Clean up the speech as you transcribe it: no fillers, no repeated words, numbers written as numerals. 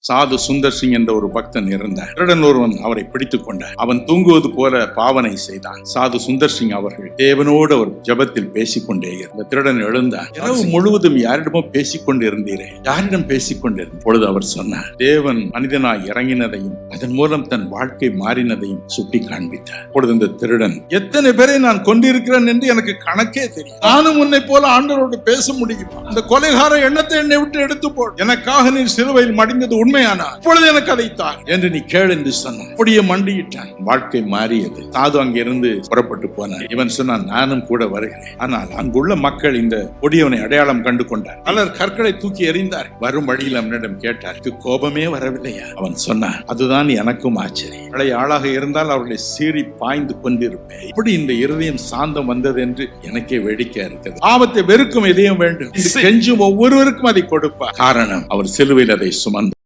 சாது சுந்தர் சிங் என்ற ஒரு பக்தன் இருந்தார். திருடன் ஒருவன் அவரை பிடித்துக் கொண்டார். அவன் தூங்குவது போல பாவனை செய்தான். சாது சுந்தர் சிங் அவர்கள் தேவனோடு அவர் ஜபத்தில் பேசிக்கொண்டே இருந்தார். திருடன் எழுந்தார். இரவு முழுவதும் யாரிடமோ பேசிக்கொண்டு இருந்தீரே, யாரிடம் பேசிக்கொண்டிருந்த பொழுது அவர் சொன்னார், தேவன் மனிதனாய் இறங்கினதையும் அதன் மூலம் தன் வாழ்க்கை மாறினதையும் சுட்டி காண்பித்தார். பொழுது இந்த திருடன், எத்தனை பேரை நான் கொண்டிருக்கிறேன் என்று எனக்கு கணக்கே தெரியும், நானும் உன்னை போல ஆண்டவரோடு பேச முடியுமா? அந்த கொலைகார எண்ணத்தை என்னை விட்டு எடுத்து போடு, எனக்காக நீ சிலுவையில் மடிந்தது உண்மையானா இப்பொழுது எனக்கு அதை தார் என்று நீ கேள் என்று சொன்னான். அப்படியே மண்டியிட்டான். வாழ்க்கை மாறியது. சாது அங்கிருந்து புறப்பட்டு போனார். இவன் சொன்னான், நானும் கூட வருகிறேன். ஆனால் அங்குள்ள மக்கள் இந்த கொடியவனை அடையாளம் கண்டு கொண்டார். பலர் கற்களை தூக்கி எறிந்தார். வரும் வழியில் அவனிடம் கேட்டார், கோபமே வரவில்லையா? அவன் சொன்னான், அதுதான் எனக்கும் ஆச்சரியம். பழைய ஆளாக இருந்தால் அவர்களை சீறி பாய்ந்து கொண்டிருப்பேன். இப்படி இந்த இருதயம் சாந்தம் வந்தது என்று எனக்கே வேடிக்கையா இருக்கிறது. ஆபத்தை வெறுக்கும் இதயம் வேண்டும். கெஞ்சும் ஒவ்வொருவருக்கும் அதை கொடுப்பார். காரணம், அவர் சிலுவையில் அதை சுமந்தார்.